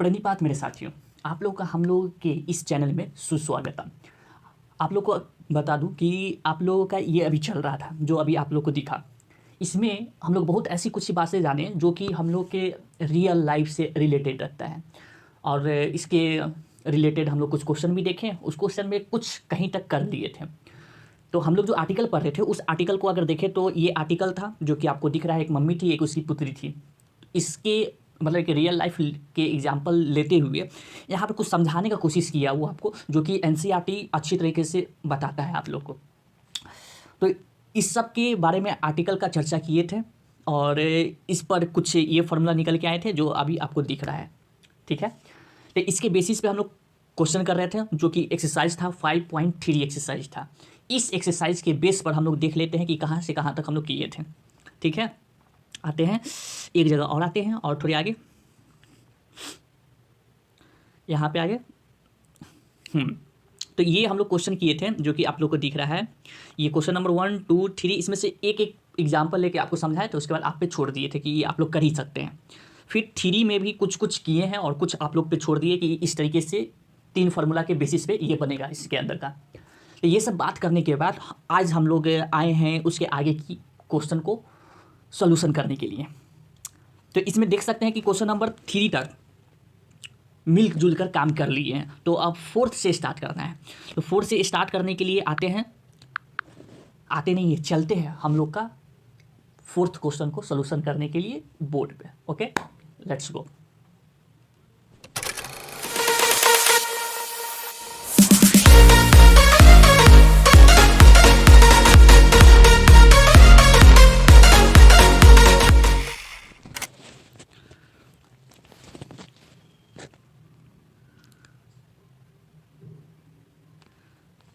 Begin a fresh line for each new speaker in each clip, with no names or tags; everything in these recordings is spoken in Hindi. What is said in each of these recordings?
प्रणिपात मेरे साथियों, आप लोग का हम लोग के इस चैनल में सुस्वागतम। आप लोग को बता दूं कि आप लोगों का ये अभी चल रहा था, जो अभी आप लोग को दिखा, इसमें हम लोग बहुत ऐसी कुछ बातें जाने जो कि हम लोग के रियल लाइफ से रिलेटेड रहता है। और इसके रिलेटेड हम लोग कुछ क्वेश्चन भी देखें, उस क्वेश्चन में कुछ कहीं तक कर लिए थे। तो हम लोग जो आर्टिकल पढ़ रहे थे, उस आर्टिकल को अगर देखें तो ये आर्टिकल था जो कि आपको दिख रहा है, एक मम्मी थी, एक उसकी पुत्री थी। इसके मतलब एक रियल लाइफ के एग्जाम्पल लेते हुए यहाँ पे कुछ समझाने का कोशिश किया वो आपको, जो कि एनसीईआरटी अच्छी तरीके से बताता है आप लोग को। तो इस सब के बारे में आर्टिकल का चर्चा किए थे और इस पर कुछ ये फार्मूला निकल के आए थे जो अभी आपको दिख रहा है, ठीक है। तो इसके बेसिस पे हम लोग क्वेश्चन कर रहे थे, जो कि एक्सरसाइज था 5.3 एक्सरसाइज था। इस एक्सरसाइज के बेस पर हम लोग देख लेते हैं कि कहाँ से कहाँ तक हम लोग किए थे, ठीक है। आते हैं एक जगह और आते हैं और थोड़ी आगे, यहाँ पे आगे। तो ये हम लोग क्वेश्चन किए थे जो कि आप लोग को दिख रहा है। ये क्वेश्चन नंबर 1, 2, 3, इसमें से एक एक एग्जाम्पल लेके आपको समझाया, तो उसके बाद आप पे छोड़ दिए थे कि ये आप लोग कर ही सकते हैं। फिर 3 में भी कुछ कुछ किए हैं और कुछ आप लोग पे छोड़ दिए कि इस तरीके से 3 फार्मूला के बेसिस पे ये बनेगा इसके अंदर का। तो ये सब बात करने के बाद आज हम लोग आए हैं उसके आगे की क्वेश्चन को सॉल्यूशन करने के लिए। तो इसमें देख सकते हैं कि क्वेश्चन नंबर 3 तक मिल जुल कर काम कर लिए हैं। तो अब 4th से स्टार्ट करना है। तो 4th से स्टार्ट करने के लिए आते नहीं है, चलते हैं हम लोग का 4th क्वेश्चन को सॉल्यूशन करने के लिए बोर्ड पे। Okay, let's go.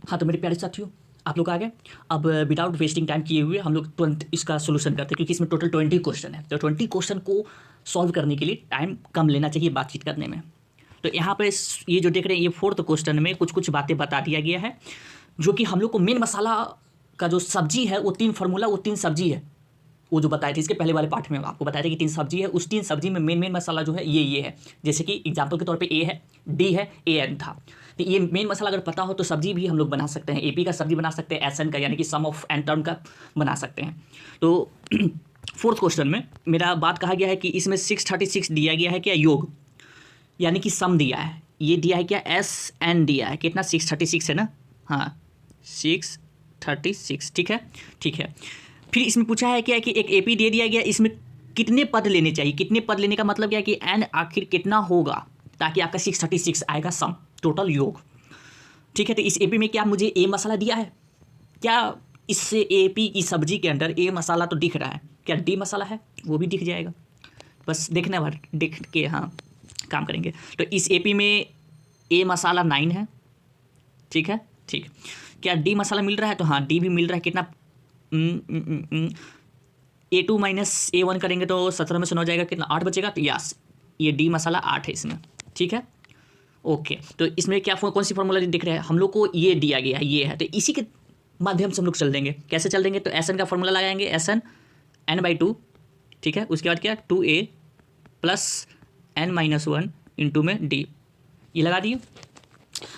हाँ, तो मेरे प्यारे साथियों, आप लोग आ गए। अब विदाउट वेस्टिंग टाइम किए हुए हम लोग तुरंत इसका सोल्यूशन करते हैं, क्योंकि इसमें टोटल 20 क्वेश्चन है। तो 20 क्वेश्चन को सॉल्व करने के लिए टाइम कम लेना चाहिए बातचीत करने में। तो यहाँ पे ये जो देख रहे हैं, ये 4th क्वेश्चन में कुछ कुछ बातें बता दिया गया है, जो कि हम लोग को मेन मसाला का जो सब्जी है वो 3 फार्मूला, वो 3 सब्जी है। वो जो बताए थे इसके पहले वाले पार्ट में आपको बताया था कि 3 सब्जी है, उस 3 सब्जी में मेन मसाला जो है ये है। जैसे कि एग्जाम्पल के तौर पे ए है, डी है, ए एन था। तो ये मेन मसाला अगर पता हो तो सब्जी भी हम लोग बना सकते हैं। एपी का सब्जी बना सकते हैं, एसएन का यानी कि सम ऑफ एन टर्म का बना सकते हैं। तो 4th क्वेश्चन में मेरा बात कहा गया है कि इसमें 636 दिया गया है क्या, योग यानी कि सम दिया है। ये दिया है क्या, एस एन दिया है, कितना 636 है ना, हाँ 636, ठीक है, ठीक है। फिर इसमें पूछा है क्या कि एक एपी दे दिया गया, इसमें कितने पद लेने चाहिए। कितने पद लेने का मतलब क्या है कि एन आखिर कितना होगा ताकि आपका 636 आएगा सम टोटल योग, ठीक है। तो इस एपी में क्या मुझे ए मसाला दिया है क्या, इससे एपी की सब्जी के अंदर ए मसाला तो दिख रहा है क्या, डी मसाला है वो भी दिख जाएगा, बस देखने भर देख के हाँ काम करेंगे। तो इस एपी में ए मसाला 9 है, ठीक है, ठीक। क्या डी मसाला मिल रहा है, तो हाँ डी भी मिल रहा है, कितना A2 माइनस A1 करेंगे तो 17 में से 9 जाएगा, कितना 8 बचेगा। तो यस, ये डी मसाला 8 है इसमें, ठीक है, ओके। तो इसमें क्या कौन सी फॉर्मूला दिख रहा है हम लोग को, ये दिया गया है, ये है। तो इसी के माध्यम से हम लोग चल देंगे। कैसे चल देंगे, तो एस एन का फॉर्मूला लगाएंगे, एस एन n/2, ठीक है। उसके बाद क्या, 2a प्लस n-1 इंटू में डी, ये लगा दिए।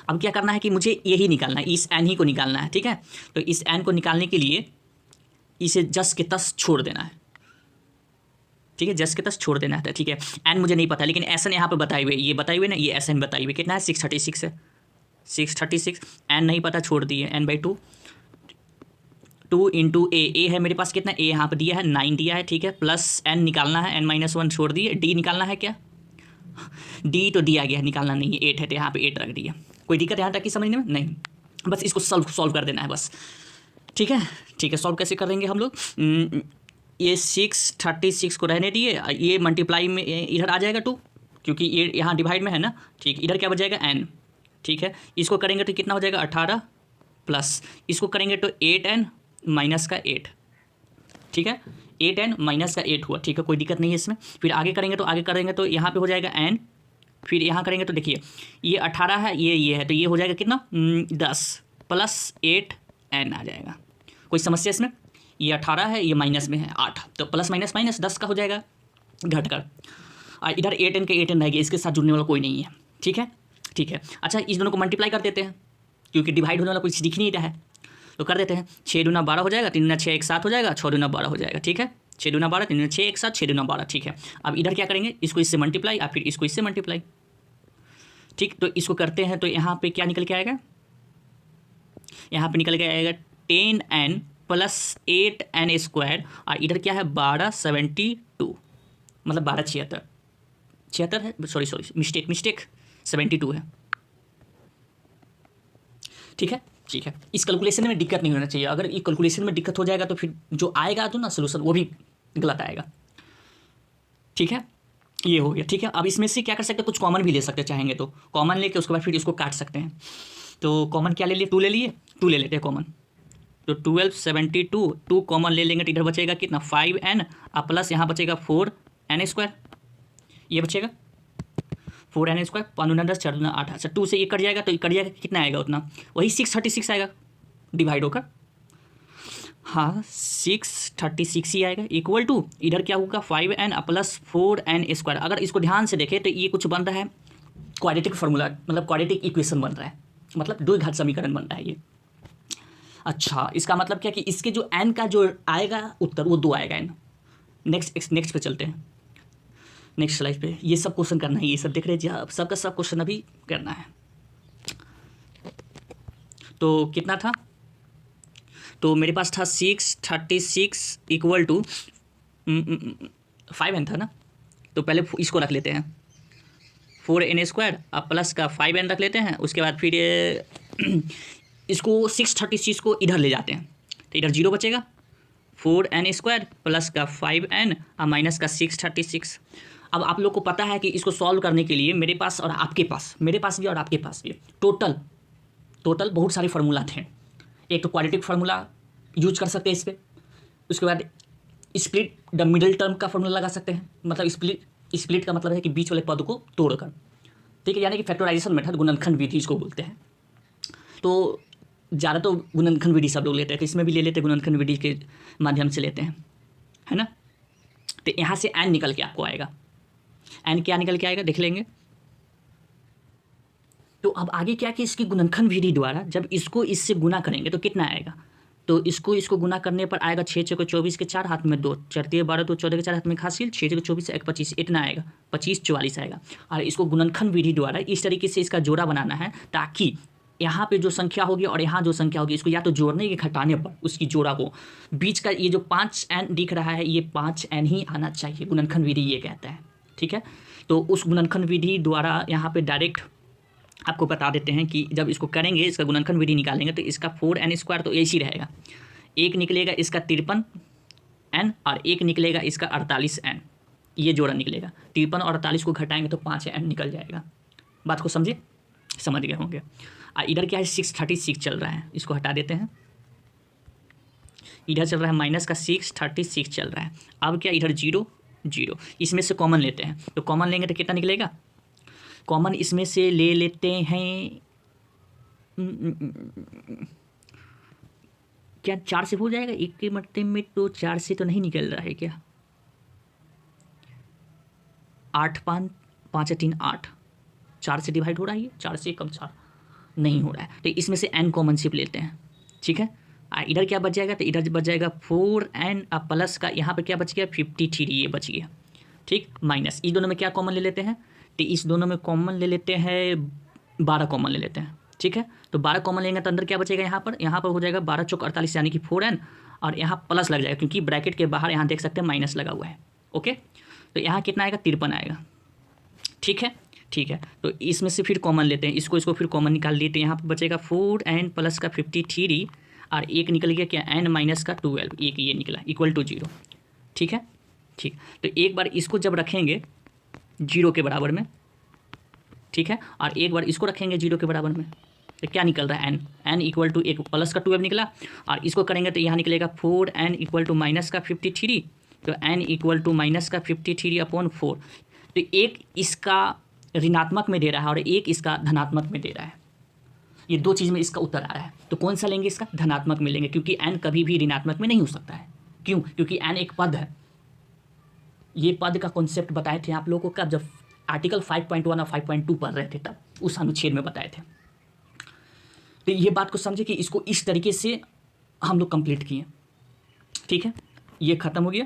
अब क्या करना है कि मुझे यही निकालना है, इस एन ही को निकालना है, ठीक है। तो इस एन को निकालने के लिए इसे जस के तस छोड़ देना है, ठीक है, जस के तस छोड़ देना है, ठीक है। एन मुझे नहीं पता, लेकिन एस एन यहाँ पे बताए हुए, ये बताए हुए ना, ये एस एन बताए हुए कितना है, 636 है, 636। एन नहीं पता, छोड़ दिए, n/2, 2 इंटू ए है मेरे पास, कितना ए यहाँ पे दिया है 9 दिया है, ठीक है, प्लस एन निकालना है, n-1 छोड़ दिए, डी निकालना है क्या, डी तो दिया गया है, निकालना नहीं है, 8 है, तो यहाँ पे 8 रख दिया। कोई दिक्कत यहाँ तक की समझने में नहीं, बस इसको सॉल्व कर देना है बस, ठीक है, ठीक है। सॉल्व कैसे करेंगे हम लोग, ये 636 को रहने दिए, ये मल्टीप्लाई में इधर आ जाएगा 2, क्योंकि ये यहाँ डिवाइड में है ना, ठीक। इधर क्या बच जाएगा n, ठीक है। इसको करेंगे तो कितना हो जाएगा 18, प्लस इसको करेंगे तो 8n माइनस का 8, ठीक है, 8n माइनस का 8 हुआ, ठीक है, कोई दिक्कत नहीं है इसमें। फिर आगे करेंगे तो यहाँ पे हो जाएगा n, फिर यहाँ करेंगे तो देखिए ये 18 है, ये है, तो ये हो जाएगा कितना 10 प्लस 8n आ जाएगा। कोई समस्या इसमें, ये 18 है, ये माइनस में है 8, तो प्लस माइनस माइनस 10 का हो जाएगा घट कर। और इधर 8n के 8n रहेगी, इसके साथ जुड़ने वाला कोई नहीं है। ठीक है, ठीक है। अच्छा, इस दोनों को मल्टीप्लाई कर देते हैं क्योंकि डिवाइड होने वाला कुछ दिख नहीं रहा है, तो कर देते हैं। 6 दूना 12 हो जाएगा, 3 दूना 6 एक साथ हो जाएगा, 6 दूना 12 हो जाएगा। ठीक है, 6 दूना 12, 3 दूना 6 एक साथ, 6 दूना 12। ठीक है, अब इधर क्या करेंगे, इसको इससे मल्टीप्लाई और फिर इसको इससे मल्टीप्लाई। ठीक, तो इसको करते हैं तो यहाँ पे क्या निकल के आएगा, यहाँ पे निकल के आएगा 10n + 8n स्क्वायर, और इधर क्या है 1272, मतलब 1276, 76 है, सॉरी मिस्टेक 72 है। ठीक है, ठीक है। इस कैलकुलेशन में दिक्कत नहीं होना चाहिए, अगर ये कैलकुलेशन में दिक्कत हो जाएगा तो फिर जो आएगा तो ना सोल्यूशन वो भी गलत आएगा। ठीक है, ये हो गया। ठीक है, अब इसमें से क्या कर सकते हैं, कुछ कॉमन भी ले सकते हैं चाहेंगे तो, कॉमन लेके उसके बाद फिर इसको काट सकते हैं। तो कॉमन क्या ले लिए, 2 ले लिए, 2 ले लेते हैं कॉमन। तो 1272, 2 कॉमन ले लेंगे तो इधर बचेगा कितना 5n, और प्लस यहाँ बचेगा 4n स्क्वायर, ये बचेगा 4n स्क्वायर, 5 × 10 4 × 8। अच्छा, 2 से ये कट जाएगा तो ये कट जाएगा, कितना आएगा उतना, वही 636 आएगा डिवाइड होकर। हाँ, 636 ही आएगा, इक्वल टू इधर क्या होगा 5n + 4n स्क्वायर। अगर इसको ध्यान से देखें तो ये कुछ बन रहा है क्वाड्रेटिक फार्मूला, मतलब क्वाड्रेटिक इक्वेशन बन रहा है, मतलब द्विघात समीकरण बन रहा है ये। अच्छा, इसका मतलब क्या कि इसके जो n का जो आएगा उत्तर वो 2 आएगा n। नेक्स्ट पे चलते हैं, नेक्स्ट स्लाइड पे। ये सब क्वेश्चन करना है, ये सब देख रहे हैं सबका सब क्वेश्चन अभी करना है। तो कितना था, तो मेरे पास था 636 इक्वल टू 5n था ना, तो पहले इसको रख लेते हैं 4n स्क्वायर, अब प्लस का 5n रख लेते हैं, उसके बाद फिर इसको 636 को इधर ले जाते हैं तो इधर 0 बचेगा, 4n स्क्वायर प्लस का 5n और माइनस का 636। अब आप लोग को पता है कि इसको सॉल्व करने के लिए मेरे पास और आपके पास, मेरे पास भी और आपके पास भी टोटल बहुत सारे फार्मूला थे। एक तो क्वाड्रेटिक फार्मूला यूज कर सकते हैं इस पर, उसके बाद स्प्लिट द मिडिल टर्म का फार्मूला लगा सकते हैं, मतलब स्प्लिट का मतलब है कि बीच वाले पद को तोड़कर। ठीक है, यानी कि फैक्टराइजेशन मेथड, गुणनखंड विधि इसको बोलते हैं। तो ज़्यादा तो गुणनखंड विधि सब लोग लेते हैं, तो इसमें भी ले लेते हैं, गुणनखंड विधि के माध्यम से लेते हैं, है ना। तो यहाँ से n निकल के आपको आएगा, n क्या निकल के आएगा देख लेंगे। तो अब आगे क्या कि इसकी गुणनखंड विधि द्वारा जब इसको इससे गुना करेंगे तो कितना आएगा, तो इसको गुना करने पर आएगा 6 × 24 के 4 हाथ में 2, 4 × 12 तो 14 के 4 हाथ में हासिल, 6 × 24 1 25, इतना आएगा 25 44 आएगा। और इसको गुणनखंड विधि द्वारा इस तरीके से इसका जोड़ा बनाना है ताकि यहाँ पे जो संख्या होगी और यहाँ जो संख्या होगी इसको या तो जोड़ने के घटाने पर उसकी जोड़ा को बीच का ये जो 5n दिख रहा है ये 5n ही आना चाहिए, गुणनखंड विधि ये कहता है। ठीक है, तो उस गुणनखंड विधि द्वारा यहाँ पे डायरेक्ट आपको बता देते हैं कि जब इसको करेंगे, इसका गुणनखंड विधि निकालेंगे तो इसका 4n स्क्वायर तो ऐसे ही रहेगा, एक निकलेगा इसका 53n और एक निकलेगा इसका 48n, ये जोड़ा निकलेगा। 53 और 48 को घटाएंगे तो 5n निकल जाएगा। बात को समझे, समझ गए होंगे। इधर क्या है 636 चल रहा है, इसको हटा देते हैं, इधर चल रहा है माइनस का 636 चल रहा है। अब क्या इधर 0 0, इसमें से कॉमन लेते हैं, तो कॉमन लेंगे तो कितना निकलेगा, कॉमन इसमें से ले लेते हैं क्या 4 से हो जाएगा एक के मरते में, तो 4 से तो नहीं निकल रहा है क्या, 8 5 5 3 8, 4 से डिवाइड हो रहा है ये, 4 से कम 4 नहीं हो रहा है, तो इसमें से n कॉमन सिर्फ लेते हैं। ठीक है, इधर क्या बच जाएगा, तो इधर बच जाएगा 4n प्लस का यहाँ पे क्या बच गया 53, ये बच गया। ठीक, माइनस इस दोनों में क्या कॉमन ले लेते हैं, तो इस दोनों में कॉमन ले लेते हैं 12 कॉमन ले लेते हैं। ठीक है, तो 12 कॉमन लेंगे तो अंदर क्या बचेगा, यहाँ पर हो जाएगा 12 × 4 = 48 यानी कि 4n, और यहाँ प्लस लग जाएगा क्योंकि ब्रैकेट के बाहर यहाँ देख सकते हैं माइनस लगा हुआ है। ओके, तो यहाँ कितना आएगा 53 आएगा। ठीक है, ठीक है, तो इसमें से फिर कॉमन लेते हैं, इसको फिर कॉमन निकाल लेते हैं, यहाँ पर बचेगा 4n प्लस का 53 और एक निकल गया क्या n माइनस का 12, एक ये निकला इक्वल टू 0। ठीक है, ठीक, तो एक बार इसको जब रखेंगे 0 के बराबर में, ठीक है, और एक बार इसको रखेंगे 0 के बराबर में, तो क्या निकल रहा है n इक्वल टू एक प्लस का 12 निकला, और इसको करेंगे तो यहाँ निकलेगा 4n इक्वल टू माइनस का 53, तो n इक्वल टू माइनस का 53/4। तो एक इसका ऋणात्मक में दे रहा है और एक इसका धनात्मक में दे रहा है, ये दो चीज़ में इसका उत्तर आ रहा है। तो कौन सा लेंगे, इसका धनात्मक में लेंगे क्योंकि n कभी भी ऋणात्मक में नहीं हो सकता है। क्यों, क्योंकि n एक पद है, ये पद का कॉन्सेप्ट बताए थे आप लोगों को कब, जब आर्टिकल 5.1 और 5.2 पढ़ रहे थे, तब उस अनुच्छेद में बताए थे। तो ये बात को समझे कि इसको इस तरीके से हम लोग कंप्लीट किए। ठीक है, ये खत्म हो गया।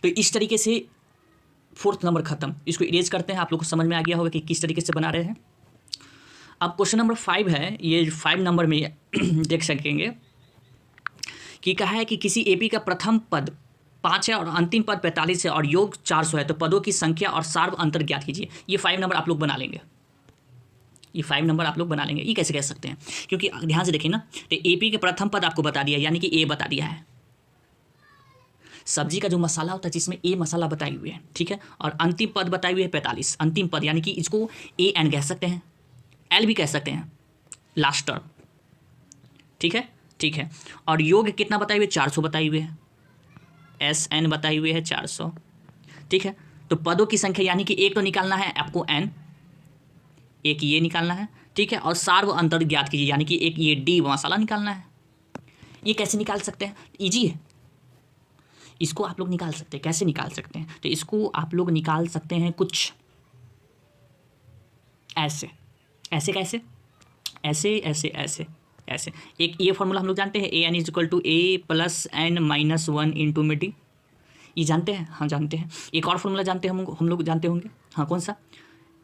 तो इस तरीके से 4th नंबर खत्म। इसको इरेज करते हैं। आप लोग को समझ में आ गया होगा कि किस तरीके से बना रहे हैं। अब क्वेश्चन नंबर 5 है। ये 5 नंबर में देख सकेंगे कि कहा है कि किसी एपी का प्रथम पद 5 है और अंतिम पद 45 है और योग 400 है, तो पदों की संख्या और सार्व अंतर ज्ञात कीजिए। ये 5 नंबर आप लोग बना लेंगे। ये 5 नंबर आप लोग बना लेंगे। ये कैसे कह सकते हैं, क्योंकि ध्यान से देखिए ना, तो एपी के प्रथम पद आपको बता दिया, यानी कि ए बता दिया है। सब्जी का जो मसाला होता है जिसमें ए मसाला बताए हुए हैं, ठीक है, और अंतिम पद बताए हुए है 45, अंतिम पद, यानी कि इसको ए एन कह सकते हैं, एल भी कह सकते हैं, लास्ट टर्म। ठीक है, ठीक है। और योग कितना बताए हुए, 400 बताए हुए है, एस एन बताए हुए है 400। ठीक है, तो पदों की संख्या यानी कि एक तो निकालना है आपको एन, एक ये निकालना है। ठीक है, और सार्व अंतर ज्ञात कीजिए, यानी कि एक ये डी मसाला निकालना है। ये कैसे निकाल सकते हैं, इजी है। इसको आप लोग निकाल सकते हैं। कैसे निकाल सकते हैं, तो इसको आप लोग निकाल सकते हैं कुछ ऐसे। ऐसे कैसे, ऐसे ऐसे ऐसे ऐसे। एक ये फॉर्मूला हम लोग जानते हैं, A N is equal to A plus N minus 1 into में डी। ये जानते हैं, हाँ जानते हैं। एक और फॉर्मूला जानते हैं हम लोग जानते होंगे, हाँ कौन सा,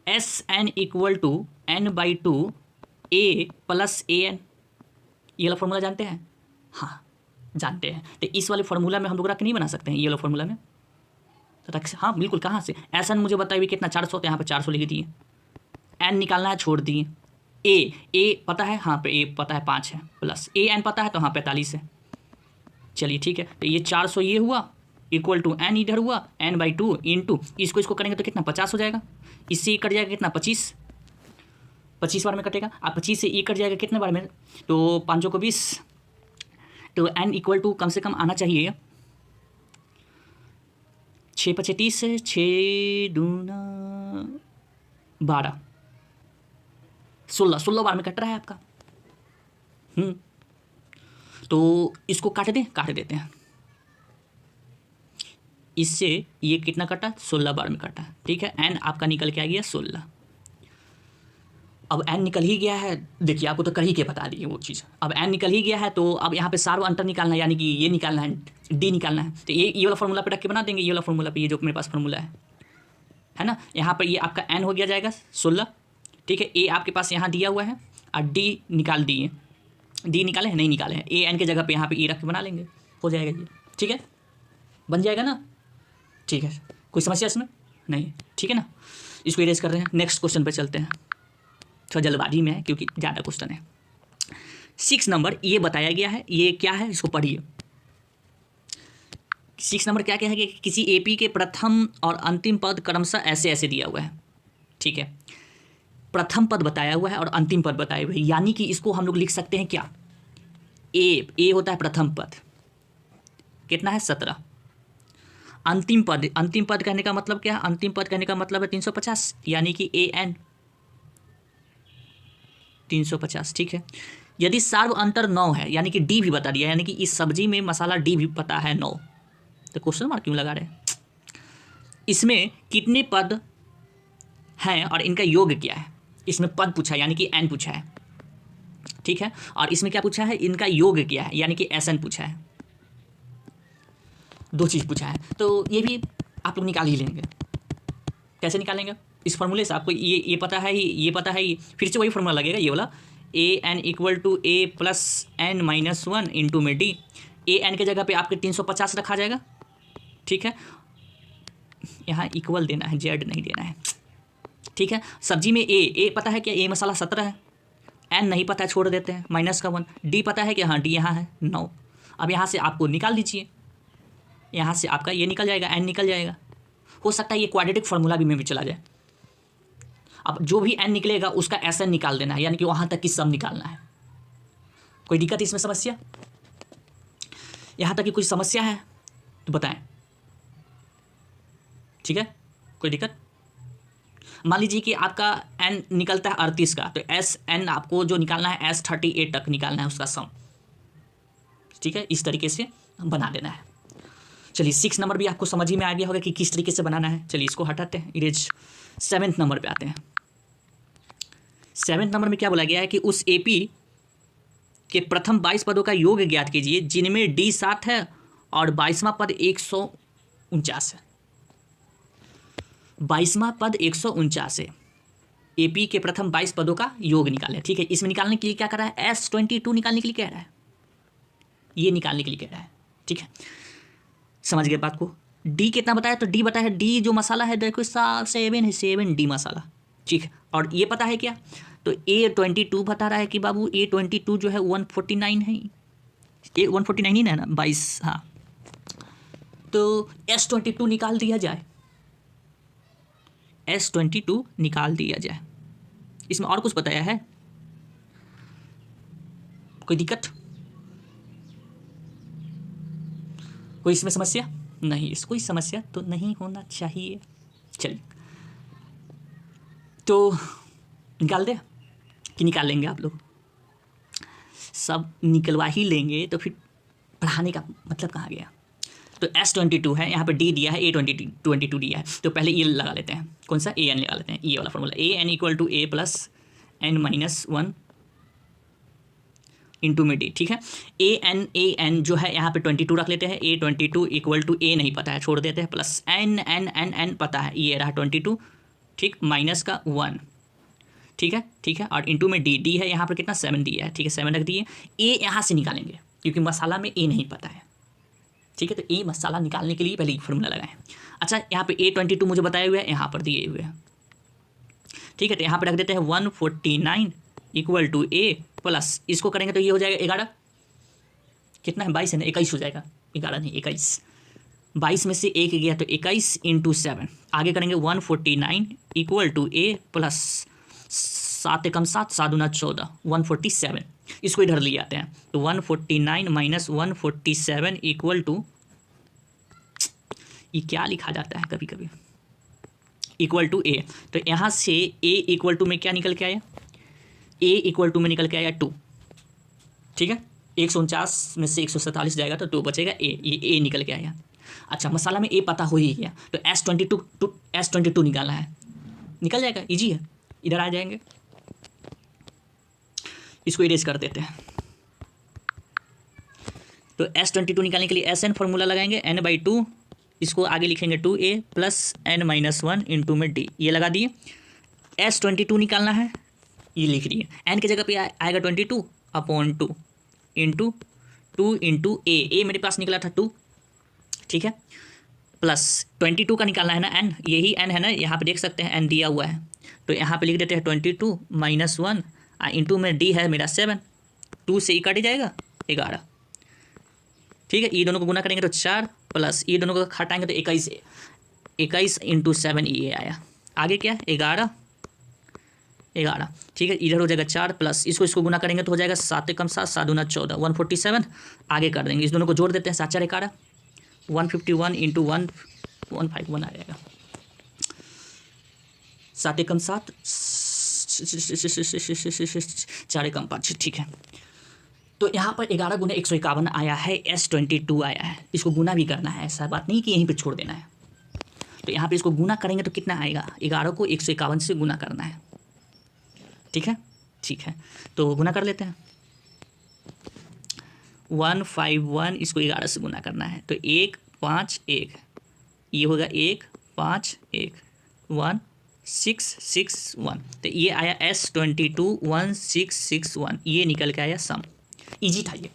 S N equal to N by two A plus A N. ये वाला फॉर्मूला जानते हैं, हाँ जानते हैं। तो इस वाले फार्मूला में हम लोग रख नहीं बना सकते हैं, ये वाला फार्मूला में तो रख, हाँ बिल्कुल। कहाँ से, एस एन मुझे बताइए कितना, 400, तो यहाँ पे 400 लिख दिए। एन निकालना है, छोड़ दिए। ए पता है, हाँ पे ए पता है 5 है, प्लस ए एन पता है, तो हाँ 45 है। चलिए ठीक है, तो ये 400 ये हुआ इक्वल टू एन इधर हुआ, एन बाई टू इंटू इसको करेंगे तो कितना 50 हो जाएगा। इससे ये कट जाएगा कितना 25 बार में कटेगा। आप 25 से ये कट जाएगा कितने बार में, तो 5 को 20, तो एन इक्वल टू कम से कम आना चाहिए 6 × 25 से 6 दूना 12, 16 बार में कट रहा है आपका। तो इसको काट देते हैं। इससे ये कितना कटा, 16 बार में कटा। ठीक है, एन आपका निकल के आ गया 16। अब एन निकल ही गया है, देखिए आपको तो कर ही के बता दी वो चीज़। अब एन निकल ही गया है, तो अब यहाँ पे सार्व अंतर निकालना है, यानी कि ये निकालना है, डी निकालना है। तो ये वाला फॉर्मूला पे रख के बना देंगे, ये वाला फॉर्मूला पे, ये जो मेरे पास फॉर्मूला है ना। यहाँ पर ये आपका एन हो गया जाएगा 16। ठीक है, ए आपके पास यहाँ दिया हुआ है और डी निकाल दिए। डी निकाले हैं, नहीं निकाले हैं, ए एन के जगह पे यहाँ पे ई रख के बना लेंगे, हो जाएगा ये। ठीक है, बन जाएगा ना। ठीक है, कोई समस्या इसमें नहीं, ठीक है ना। इसको इरेज कर रहे हैं, नेक्स्ट क्वेश्चन पे चलते हैं। थोड़ा जल्दबाजी में है क्योंकि ज़्यादा क्वेश्चन है। 6 नंबर ये बताया गया है, ये क्या है इसको पढ़िए। 6 नंबर क्या है कि किसी एपी के प्रथम और अंतिम पद क्रमशः ऐसे ऐसे दिया हुआ है। ठीक है, प्रथम पद बताया हुआ है और अंतिम पद बताए हुए हैं, यानी कि इसको हम लोग लिख सकते हैं क्या, ए होता है प्रथम पद, कितना है 17। अंतिम पद कहने का मतलब क्या है, अंतिम पद कहने का मतलब है 350, यानी कि ए एन 350। ठीक है, यदि सार्व अंतर 9 है, यानी कि डी भी बता दिया, यानी कि इस सब्जी में मसाला डी भी पता है 9, तो क्वेश्चन मार्क क्यों लगा रहे हैं। इसमें कितने पद हैं और इनका योग क्या है, इसमें पद पूछा है यानी कि एन पूछा है। ठीक है, और इसमें क्या पूछा है, इनका योग क्या है, यानी कि एस एन पूछा है। 2 चीज़ पूछा है, तो ये भी आप लोग निकाल ही लेंगे। कैसे निकालेंगे, इस फॉर्मूले से। आपको ये पता है, ये पता है, फिर से वही फॉर्मूला लगेगा, ये वाला, A N equal to A plus N minus 1 into में डी। ए एन के जगह पे आपके 350 रखा जाएगा। ठीक है, यहाँ इक्वल देना है, जेड नहीं देना है। ठीक है, सब्जी में ए पता है क्या, ए मसाला 17 है, एन नहीं पता है, छोड़ देते हैं, माइनस का 1, डी पता है कि हाँ डी यहाँ है 9। अब यहाँ से आपको निकाल दीजिए, यहाँ से आपका ये निकल जाएगा, एन निकल जाएगा। हो सकता है ये क्वाड्रेटिक फार्मूला भी में भी चला जाए। अब जो भी एन निकलेगा उसका एस एन निकाल देना है, यानी कि वहाँ तक की सम निकालना है। कोई दिक्कत इसमें, समस्या, यहाँ तक की कुछ समस्या है तो बताएं। ठीक है, कोई दिक्कत। मान लीजिए कि आपका एन निकलता है 38 का, तो एस एन आपको जो निकालना है S38 तक निकालना है उसका सम। ठीक है, इस तरीके से बना देना है। चलिए 6 नंबर भी आपको समझ ही में आ गया होगा कि किस तरीके से बनाना है। चलिए इसको हटाते हैं, इरेज। 7th नंबर पे आते हैं। 7th नंबर में क्या बोला गया है कि उस एपी के प्रथम 22 पदों का योग ज्ञात कीजिए जिनमें डी 7 है और 22वां पद 149 है। 22वां पद 149 है। एपी के प्रथम 22 पदों का योग निकाले। ठीक है, इसमें निकालने के लिए क्या कर रहा है, S22 निकालने के लिए कह रहा है, ये निकालने के लिए कह रहा है। ठीक है, समझ गए बात को। डी कितना बताया, तो डी बताया, डी जो मसाला है देखो 7 है, 7 डी मसाला। ठीक है, और ये पता है क्या, तो A22 बता रहा है कि बाबू A22 जो है 149 है, ये 149 ही ना है ना, 22। हाँ, तो S22 निकाल दिया जाए, S22 निकाल दिया जाए। इसमें और कुछ बताया है, कोई दिक्कत, कोई इसमें समस्या नहीं, इस कोई समस्या तो नहीं होना चाहिए। चलिए, तो निकाल दे कि निकाल लेंगे आप लोग, सब निकलवा ही लेंगे तो फिर पढ़ाने का मतलब कहाँ गया। तो S22 है, यहाँ पे डी दिया है, A22 दिया है, तो पहले ये लगा लेते हैं, कौन सा, AN लगा लेते हैं, ये वाला formula, AN equal to A plus N minus 1 into में डी। ठीक है, AN जो है यहाँ पे 22 रख लेते हैं, A22 इक्वल टू A नहीं पता है, छोड़ देते हैं, प्लस N पता है, ये रहा 22, ठीक, माइनस का 1। ठीक है, और इंटू में डी है यहाँ पर कितना, 7 दिया है। ठीक है, 7 रख दिए। ए यहाँ से निकालेंगे क्योंकि मसाला में ए नहीं पता है। ठीक है, तो ए मसाला निकालने के लिए पहले फॉर्मूला लगाएं। अच्छा, यहाँ पे A22 मुझे बताए हुए हैं, यहाँ पर दिए हुए हैं। ठीक है, तो यहाँ पर रख देते हैं 149 इक्वल टू A प्लस, इसको करेंगे तो ये हो जाएगा 11, कितना है, 22 है ना, 21 हो जाएगा, 11 नहीं 21, 22 में से एक गया तो 21 इंटू 7, आगे करेंगे 149 इक्वल टू A प्लस 7 कम 7, 7 दूना 14, 147, इसको इधर ले आते हैं, तो 149 माइनस 147 इक्वल टू, ये क्या लिखा जाता है कभी कभी, इक्वल टू A। तो यहाँ से A इक्वल टू में क्या निकल के आया, A इक्वल टू में निकल के आया 2। ठीक है, 149 में से 147 जाएगा तो 2 बचेगा, ये A निकल के आया। अच्छा, मसाला में A पता हो ही गया, तो S22 निकालना है, निकल जाएगा, इजी है, इधर आ जाएंगे, इसको इरेज कर देते हैं। तो S22 निकालने के लिए SN फॉर्मूला लगाएंगे, N/2, इसको आगे लिखेंगे 2A plus N minus 1 into में D, ये लगा दिए। S22 निकालना है, ये लिख दिए, N की जगह पे आएगा 22/2 इंटू 2 इंटू A मेरे पास निकला था 2। ठीक है, प्लस 22 का निकालना है ना N, यही N है ना, यहाँ पे देख सकते हैं N दिया हुआ है, तो यहाँ पे लिख देते हैं 22 माइनस 1 इंटू में D है मेरा 7, 2 से कट जाएगा 11। ठीक है, ये दोनों को गुना करेंगे तो 4 प्लस ये दोनों को घटाएंगे तो 21 इंटू 7 ये आया, आगे क्या 11। ठीक है, इधर हो जाएगा 4 प्लस इसको गुना करेंगे तो हो जाएगा 7 कम 7, 7 दूना 14, 147, आगे कर देंगे, इस दोनों को जोड़ देते हैं, 7 4 11, 151 इंटू 151 आ जाएगा, 7 कम 7, 4 कम 5। ठीक है, तो यहाँ पर 11 गुना 151 आया है, S22 आया है, इसको गुना भी करना है, ऐसा बात नहीं कि यहीं पे छोड़ देना है। तो यहाँ पे इसको गुना करेंगे तो कितना आएगा, 11 को 151 से गुना करना है। ठीक है, तो गुना कर लेते हैं, 151 इसको 11 से गुना करना है, तो 1 5 1, ये होगा 1 5 1 1 6 6 1, तो ये आया S22 1661, ये निकल के आया सम। इजी था ये,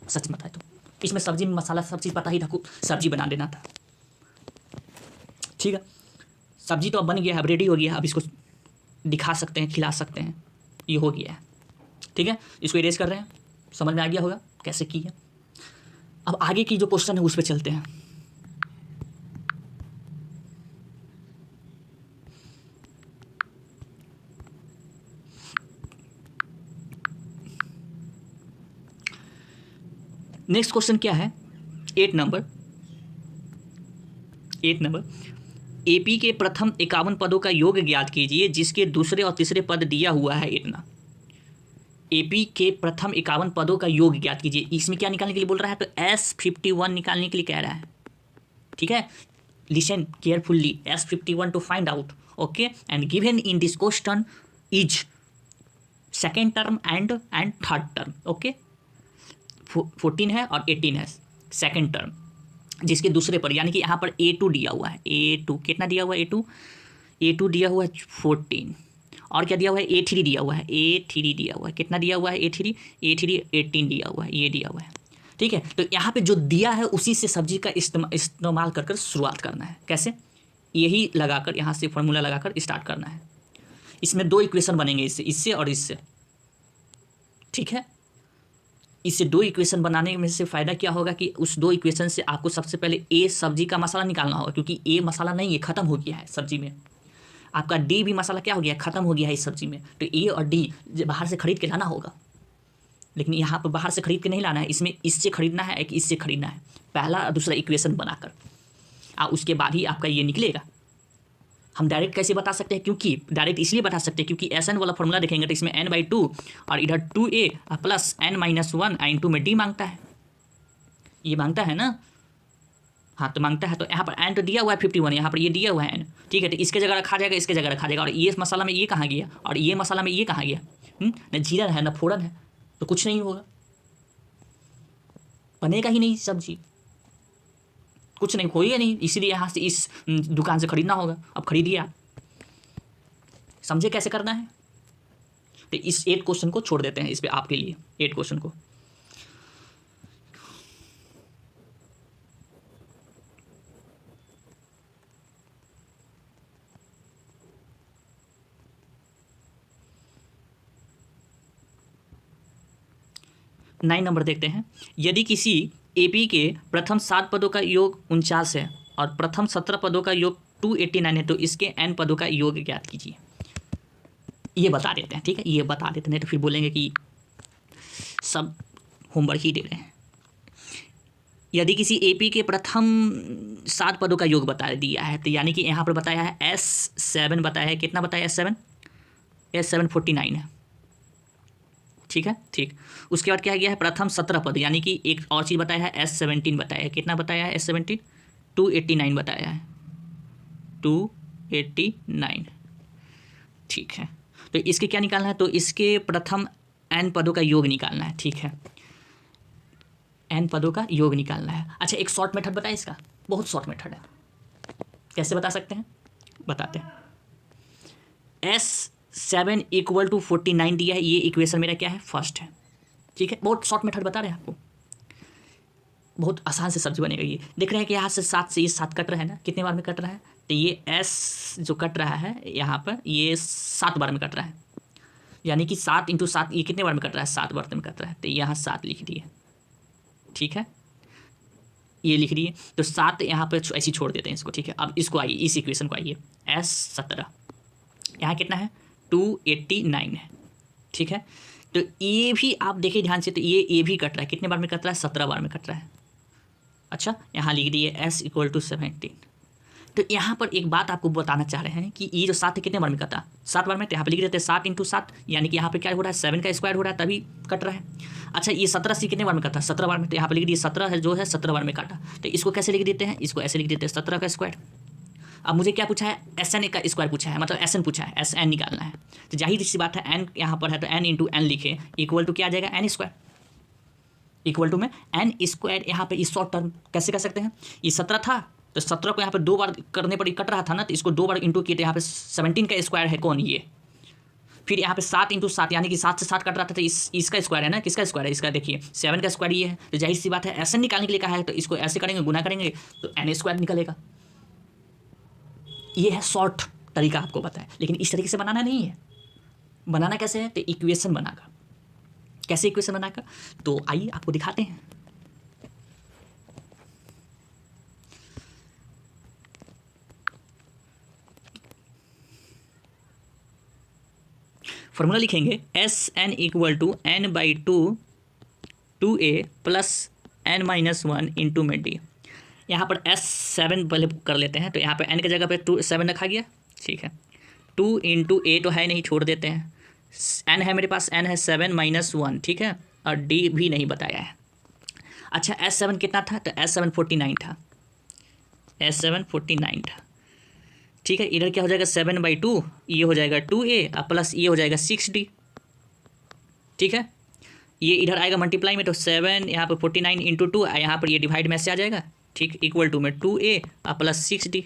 सच बताए तो, इसमें सब्जी में मसाला सब चीज़ पता ही था, सब्जी बना देना था। ठीक है, सब्जी तो अब बन गया है, अब रेडी हो गया है, अब इसको दिखा सकते हैं, खिला सकते हैं, ये हो गया है। ठीक है, इसको इरेज कर रहे हैं, समझ में आ गया होगा कैसे की है। अब आगे की जो क्वेश्चन है उस पर चलते हैं। नेक्स्ट क्वेश्चन क्या है, 8 नंबर, एपी के प्रथम 51 पदों का योग ज्ञात कीजिए जिसके दूसरे और तीसरे पद दिया हुआ है इतना। एपी के प्रथम 51 पदों का योग ज्ञात कीजिए, इसमें क्या निकालने के लिए बोल रहा है, तो S51 निकालने के लिए कह रहा है। ठीक है, listen carefully, S51 to find out, okay, and given in this question is second term and third term, okay. 14 है और 18 है सेकेंड टर्म, जिसके दूसरे पर, यानी कि यहाँ पर A2 दिया हुआ है। A2 कितना दिया हुआ है, A2 दिया हुआ है 14, और क्या दिया हुआ है, A3 दिया हुआ है, A3 दिया हुआ है, कितना दिया हुआ है, A3 18 दिया हुआ है, ये दिया हुआ है। ठीक है, तो यहाँ पे जो दिया है उसी से सब्जी का इस्तेमाल कर शुरुआत करना है। कैसे, यही लगाकर, यहाँ से फॉर्मूला लगाकर स्टार्ट करना है। इसमें 2 इक्वेशन बनेंगे, इससे और इससे। ठीक है, इससे 2 इक्वेशन बनाने में से फ़ायदा क्या होगा कि उस 2 इक्वेशन से आपको सबसे पहले ए सब्जी का मसाला निकालना होगा, क्योंकि ए मसाला नहीं है, ख़त्म हो गया है सब्जी में। आपका डी भी मसाला क्या हो गया है, ख़त्म हो गया है इस सब्जी में। तो ए और डी बाहर से खरीद के लाना होगा, लेकिन यहाँ पर बाहर से खरीद के नहीं लाना है, इसमें इससे खरीदना है, एक इससे खरीदना है, पहला और दूसरा इक्वेशन बनाकर, और उसके बाद ही आपका ये निकलेगा। हम डायरेक्ट कैसे बता सकते हैं, क्योंकि डायरेक्ट इसलिए बता सकते हैं क्योंकि SN वाला फॉर्मूला देखेंगे तो इसमें n/2 और इधर 2a प्लस n-1 इंटू में d मांगता है, ये मांगता है ना, हाँ तो मांगता है। तो यहाँ पर n तो दिया हुआ है 51, यहाँ पर ये दिया हुआ है n। ठीक है, तो इसके जगह रखा जाएगा, इसके जगह रखा जाएगा, और ये मसाला में ये कहाँ गया, और ये मसाला में ये कहाँ गया, न जीरा है ना फोड़न है, तो कुछ नहीं होगा, बनेगा ही नहीं सब्जी, कुछ नहीं होगा नहीं, इसीलिए यहाँ से इस दुकान से खरीदना होगा। अब खरीदिए आप, समझे कैसे करना है। तो इस 8 क्वेश्चन को छोड़ देते हैं, इस पे आपके लिए 8 क्वेश्चन को। नाइन नंबर देखते हैं। यदि किसी एपी के प्रथम 7 पदों का योग 49 है और प्रथम 17 पदों का योग 289 है तो इसके n पदों का योग ज्ञात कीजिए। ये बता देते हैं, ठीक है, ये बता देते हैं, तो फिर बोलेंगे कि सब होमवर्क ही दे रहे हैं। यदि किसी एपी के प्रथम 7 पदों का योग बता दिया है, तो यानी कि यहाँ पर बताया है S7 बताया है, कितना बताया है, S7 49 है। ठीक है, ठीक, उसके बाद क्या गया है, प्रथम 17 पद, यानी कि एक और चीज़ बताया है, S17 बताया है, कितना बताया है, S17 289 बताया है, 289। ठीक है, तो इसके क्या निकालना है, तो इसके प्रथम n पदों का योग निकालना है। ठीक है, n पदों का योग निकालना है। अच्छा, एक शॉर्ट मेथड बताए इसका, बहुत शॉर्ट मेथड है, कैसे बता सकते हैं, बताते हैं। S7 = 49 दिया है, ये इक्वेशन मेरा क्या है, फर्स्ट है। ठीक है, बहुत शॉर्ट मेथड बता रहे हैं आपको, बहुत आसान से सब्जी बनेगा। ये देख रहे हैं कि यहाँ से 7 से ये 7 कट रहा है ना, कितने बार में कट रहा है, तो ये S जो कट रहा है यहाँ पर, ये 7 बार में कट रहा है, यानी कि 7 × 7 ये कितने बार में कट रहा है, 7 बार में कट रहा है, तो यहाँ 7 लिख दिए। ठीक है, ये लिख दिए, तो 7 यहाँ पर ऐसे छोड़ देते हैं इसको। ठीक है, अब इसको आइए, इस इक्वेशन को आइए, S17 यहाँ कितना है, 289 है। ठीक है, तो ये भी आप देखिए ध्यान से, तो ये भी कट रहा है, कितने बार में कट रहा है, 17 बार में कट रहा है। अच्छा, यहाँ लिख दिए S = 17। तो यहाँ पर एक बात आपको बताना चाह रहे हैं कि ये जो 7 है कितने बार में कटा, 7 बार में, तो यहाँ पर लिख देते हैं 7 × 7, यानी कि यहाँ पे क्या हो रहा है, 7 का स्क्वायर हो रहा है, तभी कट रहा है। अच्छा, ये 17 से कितने बार में कटा, 17 बार में, तो यहाँ पर लिख दिए 17 है जो है 17 बार में काटा। तो इसको कैसे लिख देते हैं, इसको ऐसे लिख देते हैं 17 का स्क्वायर। अब मुझे क्या पूछा है, SN का स्क्वायर पूछा है, मतलब SN पूछा है, SN निकालना है, तो जाहिर सी बात है n यहाँ पर है तो n × n लिखे, इक्वल टू क्या आ जाएगा, n², इक्वल टू में n²। यहाँ पे इस शॉर्ट टर्म कैसे कर सकते हैं, ये 17 था, तो 17 को यहाँ पे 2 बार करने पर कट रहा था ना, तो इसको 2 बार इंटू किए, तो यहाँ पे 17 का स्क्वायर है कौन, ये। फिर यहाँ पे 7 × 7, यानी कि 7 से 7 कट रहा था, तो इसका स्क्वायर है ना, किसका स्क्वायर है, इसका देखिए 7 का स्क्वायर ये है, तो जाहिर सी बात है SN निकालने के लिए कहा है, तो इसको ऐसे करेंगे, गुना करेंगे, तो n² निकलेगा। ये है शॉर्ट तरीका आपको बताया, लेकिन इस तरीके से बनाना नहीं है। बनाना कैसे है, तो इक्वेशन बनाकर। कैसे इक्वेशन बनाकर, तो आइए आपको दिखाते हैं। फॉर्मूला लिखेंगे, SN = n/2 2a plus n-1 into में d। यहाँ पर S7 पहले कर लेते हैं, तो यहाँ पर n की जगह पे 7 रखा गया, ठीक है। 2 इंटू ए तो है नहीं, छोड़ देते हैं। n है मेरे पास, n है 7 - 1, ठीक है, और d भी नहीं बताया है। अच्छा S7 कितना था, तो S7 49 था, S7 49 था, ठीक है। इधर क्या हो जाएगा 7/2, ये हो जाएगा 2a प्लस ये हो जाएगा 6d, ठीक है। ये इधर आएगा मल्टीप्लाई में, तो 7 यहाँ पर 49 इंटू 2, यहाँ पर ये डिवाइड में से आ जाएगा, ठीक, इक्वल टू में 2a प्लस 6d।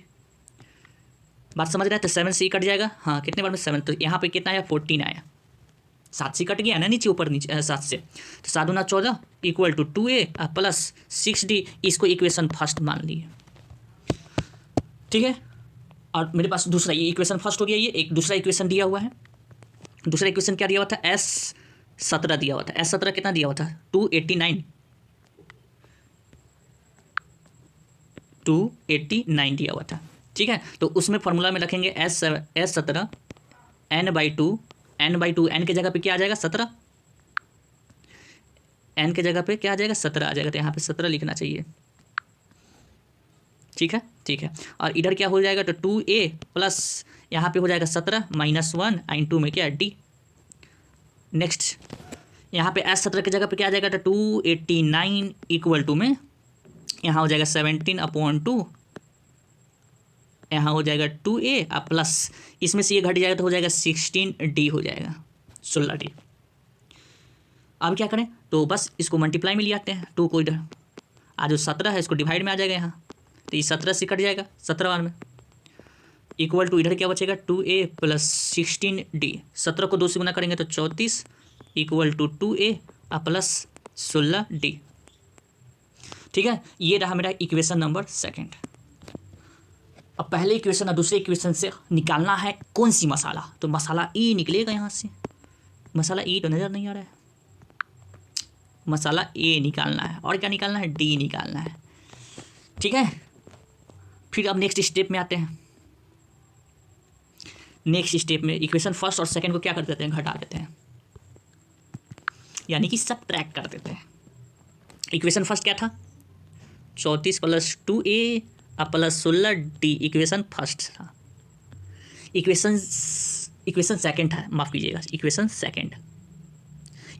बात समझ रहे हैं, तो 7 से कट जाएगा, हाँ कितने बार में 7, तो यहाँ पे कितना आया 14 आया, 7 से कट गया ना, नीचे ऊपर नीचे 7 से, तो 7 दूना 14 equal to 2a plus 6d। इसको इक्वेशन फर्स्ट मान लिए, ठीक है। और मेरे पास दूसरा ये इक्वेशन फर्स्ट हो गया, ये एक दूसरा इक्वेशन दिया हुआ है। दूसरा इक्वेशन क्या दिया हुआ था, S17 दिया हुआ था। S17 कितना दिया हुआ था 289 दिया हुआ था, ठीक है। तो उसमें फॉर्मूला में रखेंगे S17 n/2, n/2, n के जगह पे क्या आ जाएगा 17, n के जगह पे क्या आ जाएगा 17 आ जाएगा, तो यहाँ पे 17 लिखना चाहिए, ठीक है, ठीक है। और इधर क्या हो जाएगा, तो 2a प्लस यहाँ पे हो जाएगा 17 - 1 इंटू में क्या d। नेक्स्ट यहाँ पे S17 की जगह पे क्या आ जाएगा, तो 289 इक्वल टू में यहाँ हो जाएगा 17/2, यहाँ हो जाएगा 2a प्लस इसमें से ये घट जाएगा तो हो जाएगा 16d हो जाएगा, 16d। अब क्या करें, तो बस इसको मल्टीप्लाई में ले आते हैं, 2 को इधर, आज जो 17 है इसको डिवाइड में आ जाएगा यहाँ, तो ये 17 से कट जाएगा 17 बार में, इक्वल टू इधर क्या बचेगा 2a प्लस 16d। 17 को 2 से गुना करेंगे तो 34 equal to 2a plus 16d, ठीक है। ये रहा मेरा इक्वेशन नंबर 2। अब पहले इक्वेशन और दूसरे इक्वेशन से निकालना है कौन सी मसाला, तो मसाला ई निकलेगा यहाँ से। मसाला ई तो नज़र नहीं आ रहा है, मसाला ए निकालना है, और क्या निकालना है, डी निकालना है, ठीक है। फिर अब नेक्स्ट स्टेप में आते हैं। नेक्स्ट स्टेप में इक्वेशन फर्स्ट और सेकंड को क्या कर देते हैं, घटा देते हैं, यानी कि सबट्रैक्ट कर देते हैं। इक्वेशन फर्स्ट क्या था 34 plus 2a plus 16d, equation first था। इक्वेशन सेकंड था, माफ़ कीजिएगा, इक्वेशन सेकंड।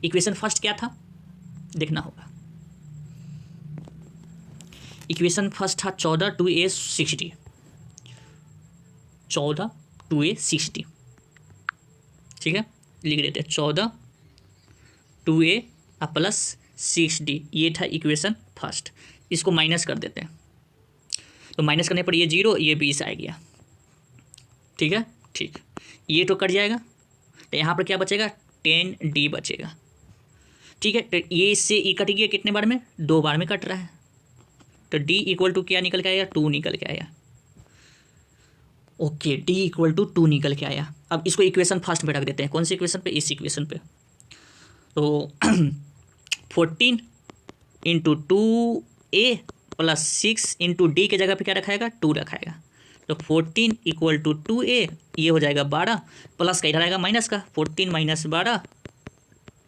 इक्वेशन फर्स्ट क्या था देखना होगा। इक्वेशन फर्स्ट था 14 2a 60, 14 2a 60, ठीक है, लिख देते हैं 14 2a प्लस 6d, ये था इक्वेशन फर्स्ट। इसको माइनस कर देते हैं, तो माइनस करने पर ये 0 ये 20 आ गया, ठीक है, ठीक, ये तो कट जाएगा, तो यहाँ पर क्या बचेगा 10d बचेगा, ठीक है। तो ये इससे ई कट गया, कितने बार में 2 बार में कट रहा है, तो d इक्वल टू क्या निकल के आया 2 निकल के आया, ओके, d इक्वल टू 2 निकल के आया। अब इसको इक्वेशन फर्स्ट में रख देते हैं, कौन सी इक्वेशन पे, इस इक्वेशन पे। तो 14 into 2a plus 6 into D के जगह पे क्या रखाएगा 2 रखाएगा, तो 14 इक्वल टू 2a, ये हो जाएगा 12 प्लस का इधर आएगा माइनस का, 14 - 12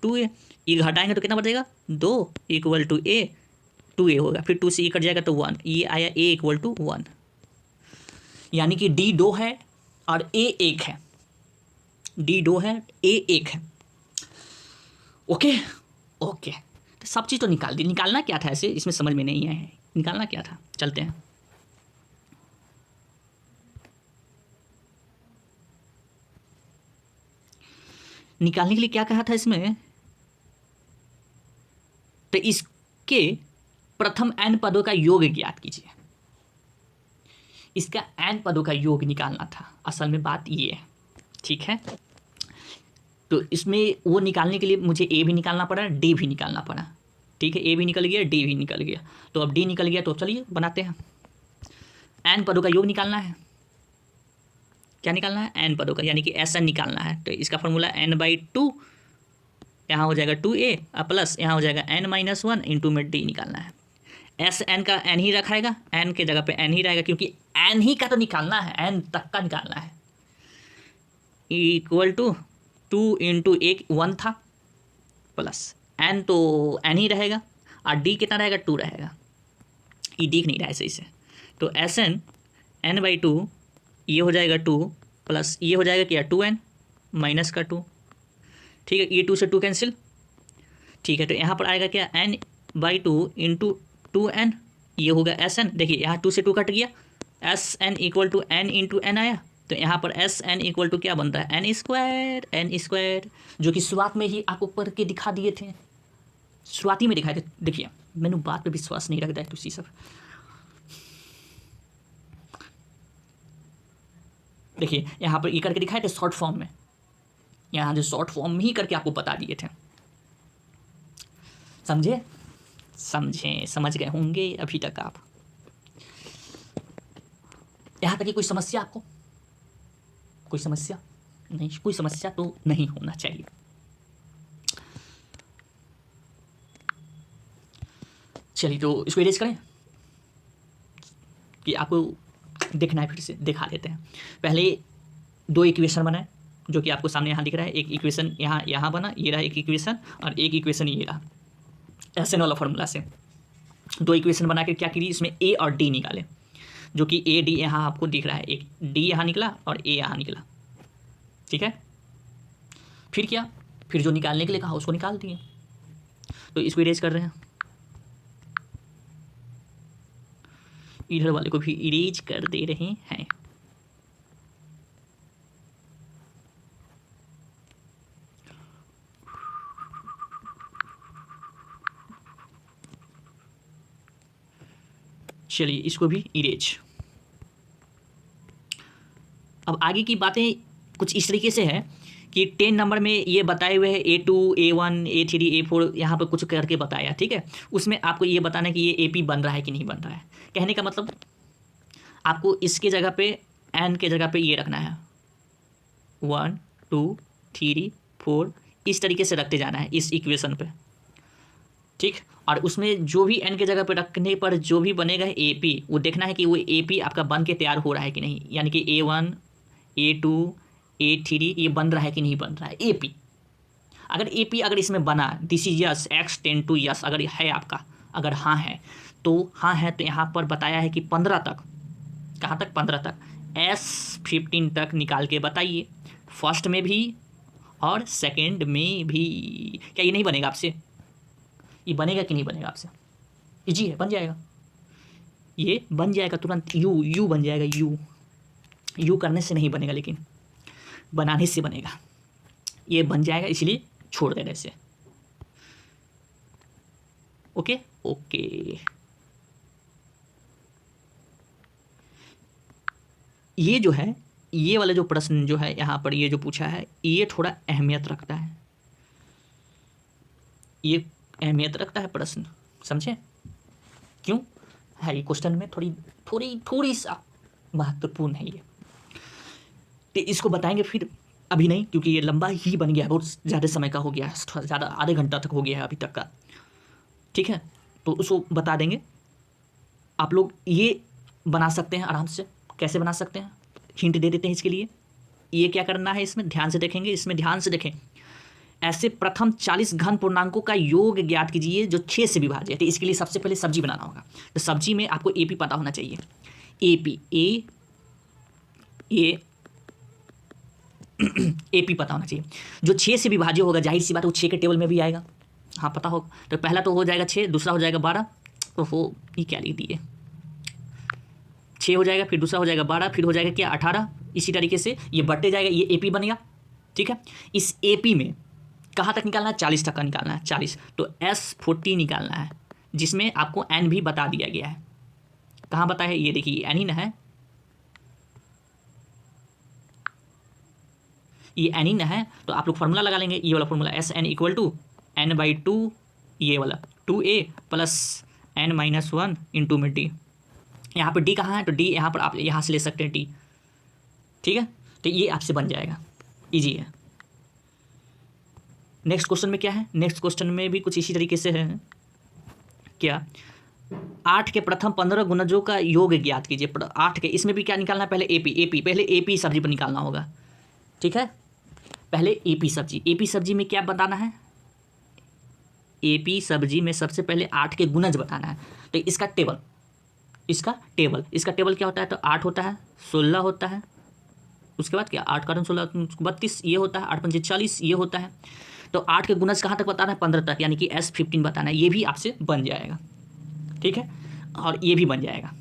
2a, ये घटाएंगे तो कितना बचेगा 2 इक्वल टू a, 2a होगा, फिर 2 से ये कट जाएगा तो 1, ये आया a इक्वल टू 1, यानी कि d 2 है और a 1 है, d 2 है a 1 है, ओके ओके। तो सब चीज़ तो निकाल दी, निकालना क्या था ऐसे, इसमें समझ में नहीं आया है, निकालना क्या था, चलते हैं। निकालने के लिए क्या कहा था इसमें, तो इसके प्रथम n पदों का योग ज्ञात कीजिए, इसका n पदों का योग निकालना था, असल में बात ये है, ठीक है। तो इसमें वो निकालने के लिए मुझे a भी निकालना पड़ा, d भी निकालना पड़ा, ठीक है, a भी निकल गया d भी निकल गया, तो अब d निकल गया, तो चलिए बनाते हैं। n पदों का योग निकालना है, क्या निकालना है n पदों का, यानी कि Sn निकालना है, तो इसका फॉर्मूला n/2, यहाँ हो जाएगा 2a प्लस यहाँ हो जाएगा n-1 इंटू में d निकालना है। Sn का n ही रखाएगा, n के जगह पे n ही रहेगा, क्योंकि n ही का तो निकालना है, n तक का निकालना है, इक्वल टू 2 इंटू 1 था प्लस n, तो n ही रहेगा, और d कितना रहेगा 2 रहेगा, ये दिख नहीं रहा है सही से। तो S N N by two ये हो जाएगा 2 प्लस ये हो जाएगा क्या 2n माइनस का 2, ठीक है। ये 2 से 2 कैंसिल, ठीक है। तो यहाँ पर आएगा क्या n बाई 2 इंटू 2n, ये होगा एस एन। देखिए यहाँ 2 से 2 कट गया, S N equal to N into N आया। तो यहाँ पर एस एन इक्वल टू क्या बनता है एन स्क्वायर, जो कि शुरुआत में ही आपको पढ़ के दिखा दिए थे, शुरुआती में दिखाए थे। देखिए मैंने बात पे विश्वास नहीं रखता है तुसी सब। देखिए यहाँ पर ये करके दिखाए थे शॉर्ट फॉर्म में, यहाँ जो शॉर्ट फॉर्म में ही करके आपको बता दिए थे। समझे? समझ गए होंगे अभी तक आप। यहाँ तक की कोई समस्या आपको? कोई समस्या नहीं? कोई समस्या तो नहीं होना चाहिए। चलिए तो इसको इरेज करें कि आपको देखना है, फिर से दिखा देते हैं। पहले 2 इक्वेशन बनाए जो कि आपको सामने यहाँ दिख रहा है। एक इक्वेशन यहाँ बना, ये रहा एक इक्वेशन, और एक इक्वेशन ये रहा एस एन वाला फॉर्मूला से। 2 इक्वेशन बना के क्या करिए, इसमें ए और डी निकाले, जो कि ए डी यहाँ आपको दिख रहा है, एक डी यहाँ निकला और ए यहाँ निकला, ठीक है। फिर क्या, फिर जो निकालने के लिए कहा उसको निकाल दिए। तो इसको इरेज कर रहे हैं, इधर वाले को भी इरेज कर दे रहे हैं। चलिए इसको भी इरेज। अब आगे की बातें कुछ इस तरीके से है कि 10 नंबर में ये बताए हुए हैं A2 A1 A3 A4 यहाँ पर कुछ करके बताया, ठीक है। उसमें आपको ये बताना है कि ये AP बन रहा है कि नहीं बन रहा है। कहने का मतलब आपको इसके जगह पे n के जगह पे ये रखना है 1 2 3 4, इस तरीके से रखते जाना है इस इक्वेशन पे, ठीक। और उसमें जो भी n के जगह पे रखने पर जो भी बनेगा AP, वो देखना है कि वो AP आपका बन के तैयार हो रहा है कि नहीं, यानी कि A1 A2 A3 ये बन रहा है कि नहीं बन रहा है AP। अगर AP अगर इसमें बना, this is yes, x tend to yes अगर है आपका, अगर हाँ है तो हाँ है, तो यहाँ पर बताया है कि 15 तक, कहाँ तक 15 तक, S15 तक निकाल के बताइए, फर्स्ट में भी और सेकंड में भी। क्या ये नहीं बनेगा आपसे? ये बनेगा कि नहीं बनेगा आपसे? इजी है, बन जाएगा, ये बन जाएगा तुरंत। यू बन जाएगा, यू करने से नहीं बनेगा, लेकिन बनाने से बनेगा। ये बन जाएगा, इसलिए छोड़ देने से। Okay okay. ये जो है, ये वाला जो प्रश्न जो है यहाँ पर ये जो पूछा है, ये थोड़ा अहमियत रखता है, ये अहमियत रखता है प्रश्न, समझे? क्यों है ये क्वेश्चन में थोड़ी सा महत्वपूर्ण है ये। तो इसको बताएंगे फिर, अभी नहीं, क्योंकि ये लंबा ही बन गया है, बहुत ज़्यादा समय का हो गया है, थोड़ा ज़्यादा आधे घंटा तक हो गया है अभी तक का, ठीक है। तो उसको बता देंगे। आप लोग ये बना सकते हैं आराम से। कैसे बना सकते हैं, हिंट दे देते हैं इसके लिए। ये क्या करना है, इसमें ध्यान से देखेंगे, इसमें ध्यान से देखें। ऐसे प्रथम 40 घन पूर्णांकों का योग ज्ञात कीजिए जो 6 से विभाज्य है। तो इसके लिए सबसे पहले सब्जी बनाना होगा। तो सब्जी में आपको AP पता होना चाहिए, AP पता होना चाहिए। जो 6 से विभाज्य होगा, जाहिर सी बात है वो 6 के टेबल में भी आएगा, हाँ पता होगा। तो पहला तो हो जाएगा 6, दूसरा हो जाएगा 12, तो वो ये क्या लिख दिए, 6 हो जाएगा, फिर दूसरा हो जाएगा 12, फिर हो जाएगा क्या 18। इसी तरीके से ये बढ़ते जाएगा, ये AP बन गया, ठीक है। इस AP में कहाँ तक निकालना है, 40 तक का निकालना है, 40। तो S40 निकालना है, जिसमें आपको n भी बता दिया गया है। कहाँ बताया है, ये देखिए n ही ना है, ये n ही ना है। तो आप लोग फार्मूला लगा लेंगे, ये वाला formula SN equal to n/2, ये वाला 2a प्लस n-1 इंटू में d। यहाँ पर d कहाँ है, तो d यहाँ पर आप यहाँ से ले सकते हैं d, ठीक है। तो ये आपसे बन जाएगा, इजी है। नेक्स्ट क्वेश्चन में क्या है, नेक्स्ट क्वेश्चन में भी कुछ इसी तरीके से है। क्या, 8 के प्रथम 15 गुणजों का योग ज्ञात कीजिए। 8 के, इसमें भी क्या निकालना है, पहले AP पहले AP सब्जी पर निकालना होगा, ठीक है। पहले AP सब्जी में क्या बताना है, AP सब्जी में सबसे पहले 8 के गुणज बताना है। तो इसका टेबल इसका टेबल क्या होता है, तो 8 होता है, 16 होता है, उसके बाद क्या 8 का 16 32 ये होता है, 8 पंजे 40 ये होता है। तो 8 के गुणज कहाँ तक बताना है, 15 तक, यानी कि S15 बताना है। ये भी आपसे बन जाएगा, ठीक है। और ये भी बन जाएगा।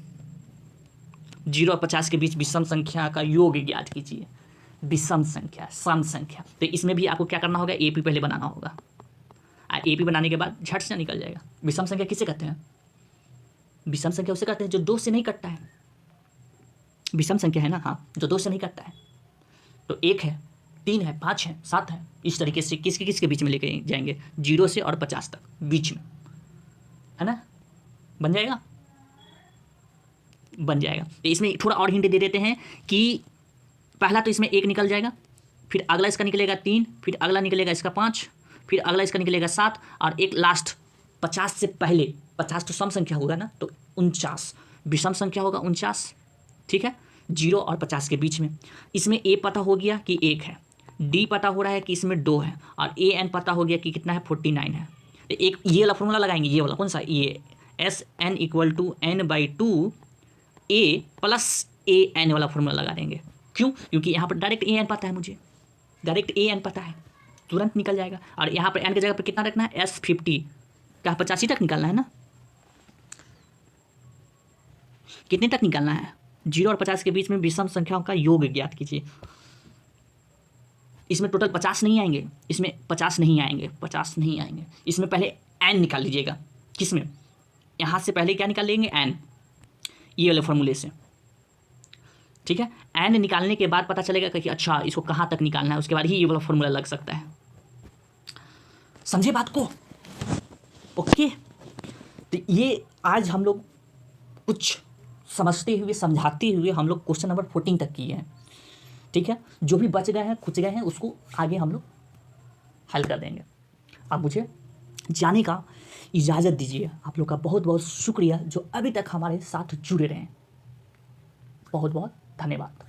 0 और 50 के बीच विषम संख्या का योग ज्ञात कीजिए। विषम संख्या, सम संख्या, तो इसमें भी आपको क्या करना होगा, AP पहले बनाना होगा। AP बनाने के बाद झट से निकल जाएगा। विषम संख्या किसे कहते हैं, विषम संख्या उसे कहते हैं जो 2 से नहीं कटता है। विषम संख्या है ना, हाँ, जो 2 से नहीं कटता है। तो 1 है, 3 है, 5 है, 7 है, इस तरीके से किसके बीच में लेके जाएंगे, 0 से और 50 तक बीच में, है ना, बन जाएगा, बन जाएगा। तो इसमें थोड़ा और हिंट दे देते हैं कि पहला तो इसमें 1 निकल जाएगा, फिर अगला इसका निकलेगा 3, फिर अगला निकलेगा इसका 5, फिर अगला इसका निकलेगा 7, और एक लास्ट 50 से पहले, 50 तो सम संख्या होगा ना, तो 49 विषम संख्या होगा, 49, ठीक है, 0 और 50 के बीच में। इसमें A पता हो गया कि 1 है, D पता हो रहा है कि इसमें 2 है, और AN पता हो गया कि कितना है, 49 है। तो एक ये वाला फॉर्मूला लगाएंगे, ये वाला कौन सा, ये SN = N/2 A + AN वाला फॉर्मूला लगा देंगे। क्यों, क्योंकि यहाँ पर डायरेक्ट AN पता है, मुझे डायरेक्ट AN पता है, तुरंत निकल जाएगा। और यहाँ पर N की जगह पर कितना रखना है, S50 का 85 तक निकालना है ना, कितने तक निकालना है, 0 और 50 के बीच में विषम संख्याओं का योग ज्ञात कीजिए। इसमें टोटल 50 नहीं आएंगे, इसमें 50 नहीं आएंगे, 50 नहीं आएंगे। इसमें पहले N निकाल लीजिएगा, किसमें, यहाँ से पहले क्या निकाल लेंगे, N, ये वाले फॉर्मूले से, ठीक है। N निकालने के बाद पता चलेगा कि अच्छा इसको कहाँ तक निकालना है, उसके बाद ही ये वाला फॉर्मूला लग सकता है। समझे बात को, ओके। तो ये आज हम लोग कुछ समझते हुए, समझाते हुए हम लोग क्वेश्चन नंबर 14 तक किए हैं, ठीक है। जो भी बच गए हैं, खुच गए हैं, उसको आगे हम लोग हल कर देंगे। अब मुझे जाने का इजाज़त दीजिए। आप लोग का बहुत बहुत शुक्रिया जो अभी तक हमारे साथ जुड़े रहे हैं। बहुत बहुत धन्यवाद।